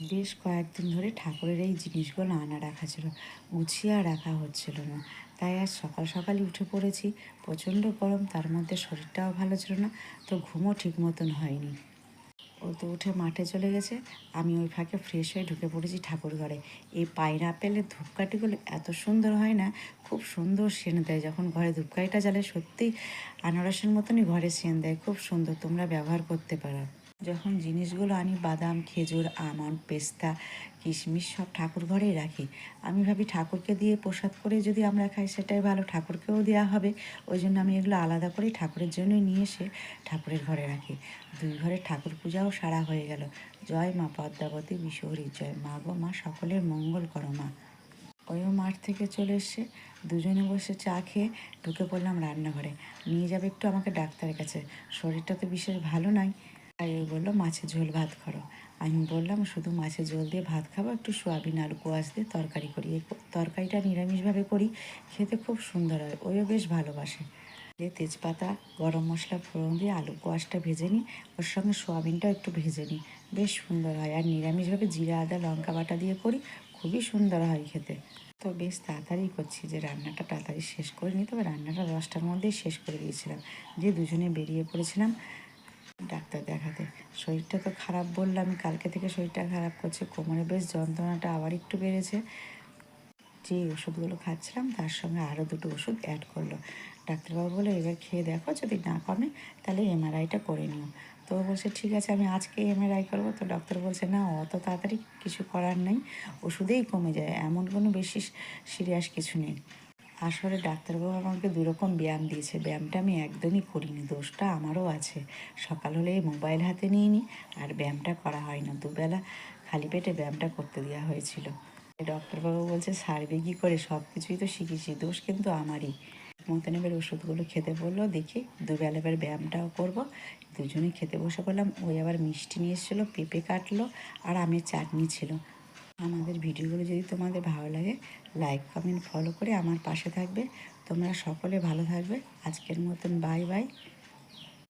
বেশ কয়েকদিন ধরে ঠাকুরের এই জিনিসগুলো আনা রাখা ছিল, গুছিয়ে আর রাখা হচ্ছিল না। তাই আজ সকাল সকালই উঠে পড়েছি। প্রচণ্ড গরম, তার মধ্যে শরীরটাও ভালো ছিল না, তো ঘুমও ঠিক মতন হয়নি। ও তো উঠে মাঠে চলে গেছে, আমি ওই ফাঁকে ফ্রেশ হয়ে ঢুকে পড়েছি ঠাকুর ঘরে। এই পাইনাপেলের ধূপকাঠিগুলো এত সুন্দর হয় না, খুব সুন্দর সেন্ট দেয়। যখন ঘরে ধূপকাঠিটা জ্বালে সত্যিই আনারসের মতনই ঘরে সেন্ট দেয়, খুব সুন্দর। তোমরা ব্যবহার করতে পারো। যখন জিনিসগুলো আনি, বাদাম, খেজুর, আমন্ড, পেস্তা, কিশমিশ সব ঠাকুর ঘরেই রাখি। আমি ভাবি ঠাকুরকে দিয়ে প্রসাদ করে যদি আমরা খাই সেটাই ভালো, ঠাকুরকেও দেওয়া হবে। ওই জন্য আমি এগুলো আলাদা করেই ঠাকুরের জন্যই নিয়ে এসে ঠাকুরের ঘরে রাখি। দুই ঘরের ঠাকুর পূজাও সারা হয়ে গেল। জয় মা পদ্মাবতী বিশহরী জয়, মা গো মা সকলের মঙ্গল করো মা। ওইও মাঠ থেকে চলে এসে দুজনে বসে চা খেয়ে ঢুকে পড়লাম রান্নাঘরে। নিয়ে যাবে একটু আমাকে ডাক্তারের কাছে, শরীরটা তো বিশেষ ভালো নয়। তাই ওই বললো মাছের ঝোল ভাত করো। আমি বললাম শুধু মাছের ঝোল দিয়ে ভাত খাবো, একটু সোয়াবিন আলু কোয়াশ দিয়ে তরকারি করি। এই তরকারিটা নিরামিষভাবে করি, খেতে খুব সুন্দর হয়, ওইও বেশ ভালোবাসে। দিয়ে তেজপাতা, গরম মশলা ফোড়ন দিয়ে আলু কোয়াশটা ভেজে নিই, ওর সঙ্গে সোয়াবিনটাও একটু ভেজে নিই, বেশ সুন্দর হয়। আর নিরামিষভাবে জিরা আদা লঙ্কা বাটা দিয়ে করি, খুবই সুন্দর হয় খেতে। তো বেশ তাড়াতাড়ি করছি যে রান্নাটা তাড়াতাড়ি শেষ করে নিই, তবে রান্নাটা 10টার মধ্যেই শেষ করে দিয়েছিলাম। দিয়ে দুজনে বেরিয়ে পড়েছিলাম ডাক্তার দেখাতে। শরীরটা তো খারাপ বললাম, কালকে থেকে শরীরটা খারাপ করছে, কোমরে বেশ যন্ত্রণাটা আবার একটু বেড়েছে। যে ওষুধগুলো খাচ্ছিলাম তার সঙ্গে আরও দুটো ওষুধ অ্যাড করলো। ডাক্তারবাবু বলে এবার খেয়ে দেখো, যদি না কমে তাহলে এমআরআইটা করে নিও। তো বলছে ঠিক আছে, আমি আজকে এমআরআই করবো। তো ডক্টর বলছে না, অত তাড়াতাড়ি কিছু করার নেই, ওষুধেই কমে যায়, এমন কোনো বেশি সিরিয়াস কিছু নেই। আসলে ডাক্তারবাবু আমাকে দুরকম ব্যায়াম দিয়েছে, ব্যায়ামটা আমি একদমই করিনি, দোষটা আমারও আছে। সকাল হলেই মোবাইল হাতে নিয়ে নিই, আর ব্যায়ামটা করা হয় না। দুবেলা খালি পেটে ব্যায়ামটা করতে দেওয়া হয়েছিল। ডক্টরবাবু বলছে সারবে কী করে, সব কিছুই তো শিখেছি, দোষ কিন্তু আমারই। মতন এবার ওষুধগুলো খেতে বললো, দেখি দুবেলা এবার ব্যায়ামটাও করবো। দুজনে খেতে বসে পড়লাম। ওই আবার মিষ্টি নিয়ে এসেছিলো, পেঁপে কাটলো, আর আমের চাটনি ছিল। আমাদের ভিডিওগুলো যদি তোমাদের ভালো লাগে, লাইক কমেন্ট ফলো করে আমার পাশে থাকবে। তোমরা সকলে ভালো থাকবে। আজকের মতন বাই বাই।